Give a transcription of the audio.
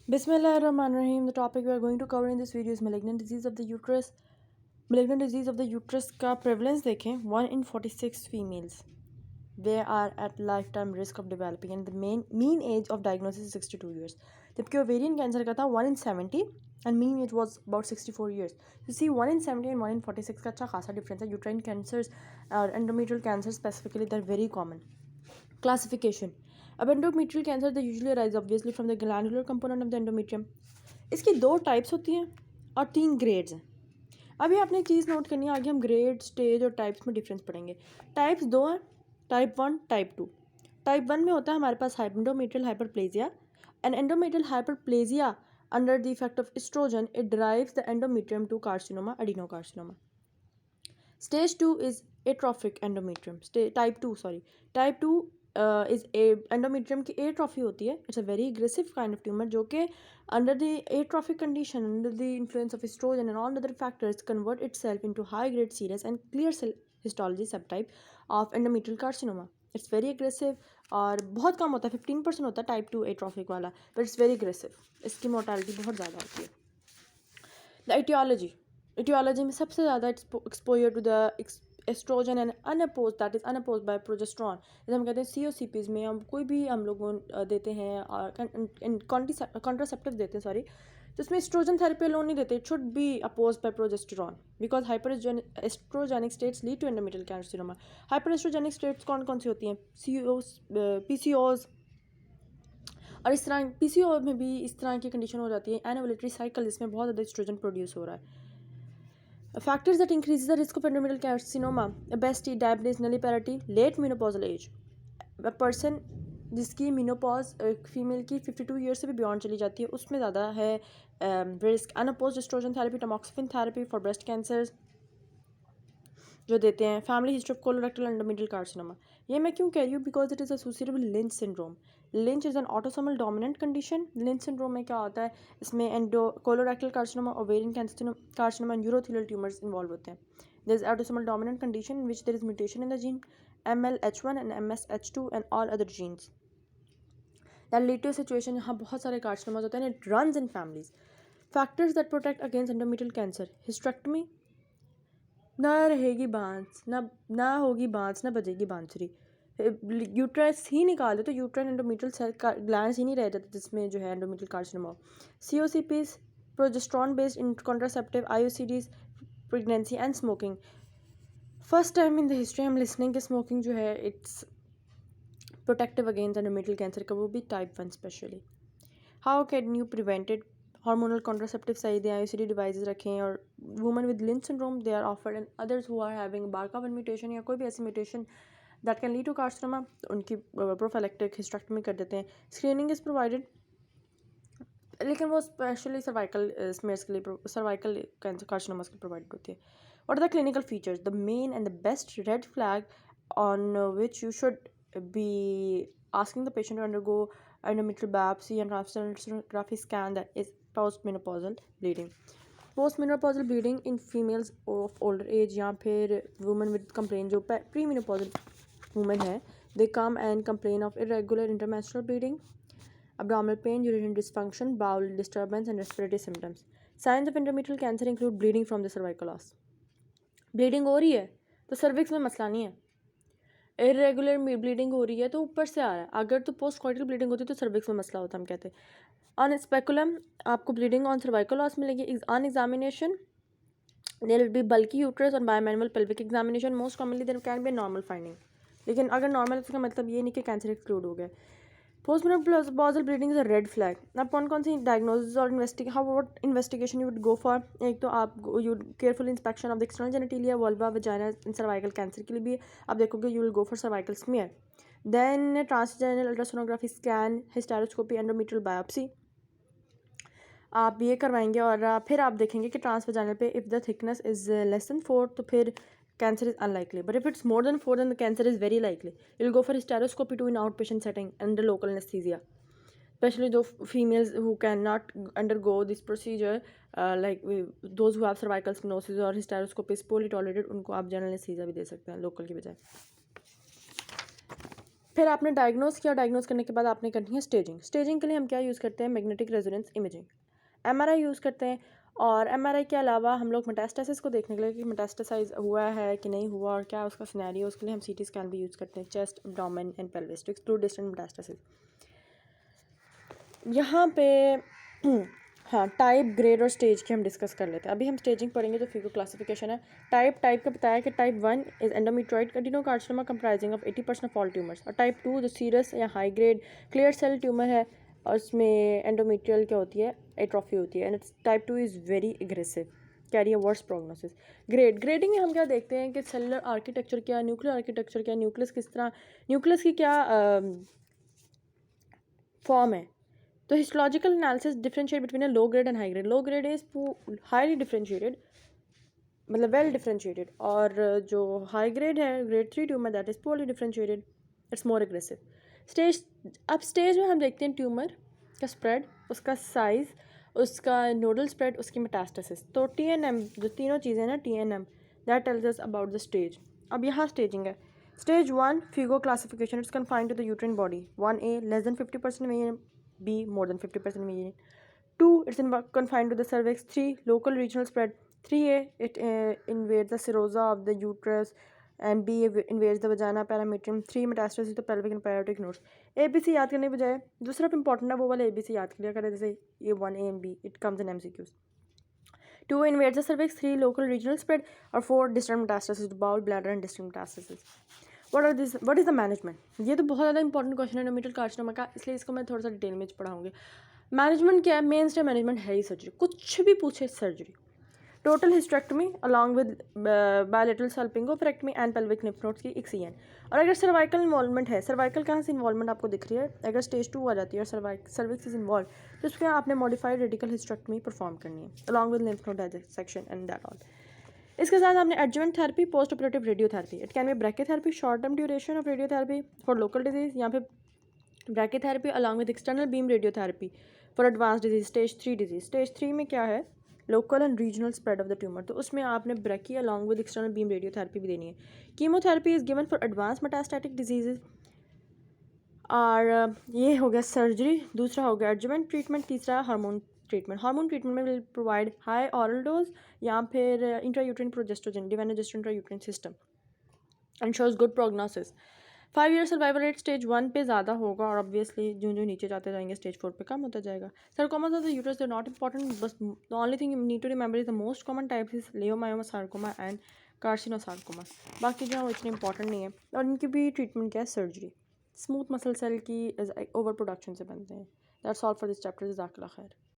Bismillahirrahmanirrahim. The topic we are going to cover in this video is malignant disease of the uterus. Malignant disease of the uterus का prevalence देखें 1 in 46 females. They are at lifetime risk of developing and the mean age of diagnosis is 62 years. जबकि ovarian cancer का था 1 in 70 and mean age was about 64 years. You see 1 in 70 and 1 in 46 का अच्छा खासा difference है. Uterine cancers और endometrial cancer specifically they're very common. Classification. अब endometrial cancer they usually arise obviously from the glandular component of the endometrium. इसकी 2 types होती हैं और 3 ग्रेड्स हैं. अभी आपने एक चीज़ नोट करनी है, आगे हम ग्रेड स्टेज और टाइप्स में डिफरेंस पढ़ेंगे. टाइप्स 2 हैं, टाइप 1 टाइप 2. टाइप 1 में होता है हमारे पास endometrial hyperplasia and endometrial hyperplasia under the effect of estrogen it drives the endometrium to carcinoma adenocarcinoma. Stage 2 is atrophic endometrium. Type 2 is endometrium की atrophy होती है. It's a very aggressive kind of tumor जो कि under the atrophic condition, under the influence of estrogen and all other factors convert itself into high grade serous and clear cell histology subtype of endometrial carcinoma. It's very aggressive और बहुत कम होता है, 15% होता है type 2 atrophic वाला, but it's very aggressive. इसकी mortality बहुत ज़्यादा होती है. The etiology में सबसे ज़्यादा exposure to the estrogen and unopposed that is unopposed by progesterone. जैसे हम कहते हैं COCPs में हम कोई भी हम लोग देते हैं कॉन्ट्रासेप्टिव देते हैं तो इसमें एस्ट्रोजन थेरेपी अलोन नहीं देते. It should be opposed by progesterone because hyper estrogenic states lead to endometrial cancer. Hyper estrogenic states कौन कौन सी होती हैं? PCOs और इस तरह PCO में भी इस तरह की कंडीशन हो जाती है एनोवुलेटरी साइकिल जिसमें बहुत ज़्यादा एस्ट्रोजन प्रोड्यूस हो रहा है. Factors that increase the risk of endometrial carcinoma: obesity, diabetes, nulliparity, late menopausal age. A person जिसकी मेनोपॉज फीमेल की 52 ईयर से भी बियॉन्ड चली जाती है उसमें ज़्यादा है risk. Unopposed estrogen therapy, tamoxifen therapy for breast cancer जो देते हैं. Family history of colorectal endometrial carcinoma. ये मैं क्यों कह रही हूँ? Because it is associated with Lynch syndrome. Lynch is an autosomal dominant condition. Lynch syndrome में क्या होता है? इसमें colorectal carcinoma, ovarian carcinoma and urothelial tumours involve होते हैं. There is autosomal dominant condition in which there is mutation in the gene MLH1 and MSH2 and all other genes that lead to situation यहाँ बहुत सारे carcinomas होते हैं. It runs in families. Factors that protect against endometrial cancer: hysterectomy, ना रहेगी बांस, ना होगी बांस, ना बजेगी बांसुरी. यूट्रस ही निकाल दे तो यूट्राइन एंडोमेट्रियल सेल ग्लैंड्स ही नहीं रह जाते जिसमें जो है endometrial carcinoma. COCPs, progesterone based in contraceptive, IUCDs, pregnancy and smoking. First time in the history हम लिसनिंग के स्मोकिंग जो है it's protective against endometrial cancer का, वो भी type 1 specially. How can you prevent it? Hormonal contraceptive सही दें, IUCD devices रखें. और women with Lynch syndrome they are offered and others who are having BRCA1 mutation या कोई भी ऐसी mutation that can lead to carcinoma तो उनकी प्रोफाइलेक्टिक हिस्टेरेक्टमी कर देते हैं. स्क्रीनिंग इज़ प्रोवाइडेड लेकिन वो स्पेशली सर्वाइकल स्मेयर्स के लिए, सर्वाइकल कैंसर कार्सिनोमास की प्रोवाइड होती है. What are the clinical features? The main and the best red flag on which you should be asking the patient to undergo endometrial biopsy and sonography scan that is postmenopausal bleeding. Postmenopausal bleeding in females of older age या फिर women with complaint जो premenopausal women है, they come and complain of irregular intermenstrual bleeding, abdominal pain, urinary dysfunction, bowel disturbance and respiratory symptoms. Signs of endometrial cancer include bleeding from the cervical os. Bleeding हो रही है तो cervix में मसला नहीं है. Irregular bleeding हो रही है तो ऊपर से आ रहा है. अगर तो पोस्ट कॉइटल ब्लीडिंग होती है तो सर्विक्स में मसला होता है. हम कहते हैं ऑन स्पेकुलम आपको ब्लीडिंग ऑन सर्वाइकल ऑस मिलेगी. On examination there will be bulky uterus और bimanual pelvic examination. Most commonly there can be normal finding. लेकिन अगर नॉर्मल है तो उसका मतलब ये नहीं कि कैंसर एक्सक्लूड हो गया. Postmenopausal bleeding is a red flag. आप कौन सी डायग्नोसिस और what investigation you would go for? एक तो आप you careful inspection of the external genitalia, vulva, vagina in cervical cancer के लिए भी आप देखोगे you will go for cervical smear. Then transgenital ultrasonography scan, hysteroscopy, endometrial biopsy आप ये करवाएंगे. और फिर आप देखेंगे कि ट्रांसवेजाइनल पे if the thickness is less than 4 तो फिर cancer is unlikely, but if it's more than 4 then the cancer is very likely. You'll go for hysteroscopy too in outpatient setting under local anesthesia, especially those females who cannot undergo this procedure, those who have cervical stenosis or hysteroscopy is poorly tolerated, उनको आप general anesthesia भी दे सकते हैं local की बजाय. फिर आपने diagnose किया, डायग्नोस करने के बाद आपने करनी है स्टेजिंग। स्टेजिंग के लिए हम क्या यूज़ करते हैं? Magnetic resonance imaging, MRI use करते हैं। और एमआरआई के अलावा हम लोग मेटास्टेसिस को देखने के लिए कि मेटास्टेसाइज हुआ है कि नहीं हुआ और क्या उसका सिनेरियो, उसके लिए हम सीटी स्कैन भी यूज़ करते हैं, chest, abdomen and pelvis, to exclude distant metastasis. यहाँ पे हाँ, टाइप, ग्रेड और स्टेज की हम डिस्कस कर लेते हैं। अभी हम स्टेजिंग पढ़ेंगे जो फिगो क्लासिफिकेशन है। टाइप का बताया कि type 1 is endometrioid carcinoma carcinoma comprising of 80% of all tumours. और टाइप 2 जो सीरस या high grade clear cell tumour है और उसमें एंडोमेट्रियल क्या होती है? एट्रोफी होती है। And type 2 is very aggressive, carry a worse prognosis. Grading में हम क्या देखते हैं कि सेलुलर आर्किटेक्चर क्या, न्यूक्लियर आर्किटेक्चर क्या, न्यूक्लियस किस तरह, न्यूक्लियस की क्या फॉर्म है। तो histological analysis differentiate between a low grade and high grade. Low grade is highly differentiated, मतलब वेल डिफरेंशिएटेड, और जो हाई ग्रेड है grade 3 tumour that is poorly differentiated, it's more aggressive. Stage, अब stage में हम देखते हैं ट्यूमर का स्प्रेड, उसका साइज, उसका नोडल स्प्रेड, उसकी मेटास्टेसिस। तो TNM जो तीनों चीज़ें ना, TNM that tells us about the stage. अब यहाँ स्टेजिंग है। Stage 1 FIGO classification, it's confined to the uterine body. 1A less than 50% main, B more than 50% median. 2 it's confined to the cervix. 3 local regional spread. 3A it invades the serosa of the uterus, and B invades the vagina parametrium. 3 metastasis to pelvic and parotid nodes. ABC याद करने के बजाय दूसरा important है वो वाला ABC याद किया करें, जैसे ये 1A and B it comes in MCQs. 2 invades the cervix. 3 local regional spread. और 4 distant metastasis to bowel, bladder and distant metastasis. What is the management? ये तो बहुत ज़्यादा इंपॉर्टेंट क्वेश्चन है एंडोमेट्रियल कार्सिनोमा का, इसलिए इसको मैं थोड़ा सा डिटेल में पढ़ाऊंगी। मैनेजमेंट क्या है? मेन स्टेप मैनेजमेंट है ही सर्जरी, कुछ भी पूछे surgery. Total hysterectomy along with bilateral salpingo-oophorectomy and pelvic lymph nodes की एक CN। और अगर सर्वाइकल इन्वॉल्वमेंट है, सर्वाइकल कहाँ से इन्वॉल्वमेंट आपको दिख रही है? अगर स्टेज 2 आ जाती है और सर्विक्स इज इन्वॉल्व, तो उसके आपने मॉडिफाइड रेडिकल हिस्टेरेक्टमी परफॉर्म करनी है along with lymph node dissection and that all. इसके साथ आपने adjuvant therapy, post operative radiotherapy. It can be brachytherapy, short term duration of radiotherapy for local disease, या फिर brachytherapy along with external beam radiotherapy for advance disease, stage 3 disease. Stage 3 में क्या है? Local and regional spread of the tumour, तो उसमें आपने brachy along with external beam radiotherapy भी देनी है। Chemotherapy is given for advance metastatic diseases. और ये हो गया सर्जरी। दूसरा हो गया एडजुवेंट ट्रीटमेंट। तीसरा हार्मोन ट्रीटमेंट। हार्मोन ट्रीटमेंट में will provide high oral dose या फिर इंट्रायूट्राइन प्रोजेस्ट्रोजन, डिवाइनोजेस्ट्रोन intrauterine system, and shows good prognosis. 5 year survival rate stage 1 पे ज़्यादा होगा और ऑब्वियसली जो जो नीचे जाते जाएंगे स्टेज 4 पे कम होता जाएगा। sarcomas of the uterus they're not important, बस the only thing you need to remember is the most common types is leiomyoma sarcoma and carcinosarcoma। बाकी जो है वो इतने इंपॉर्टेंट नहीं है। और इनकी भी ट्रीटमेंट क्या है? सर्जरी। स्मूथ मसल सेल की ओवर प्रोडक्शन से बनते हैं। That's all for this chapter. जज़ाकल्लाह खैर।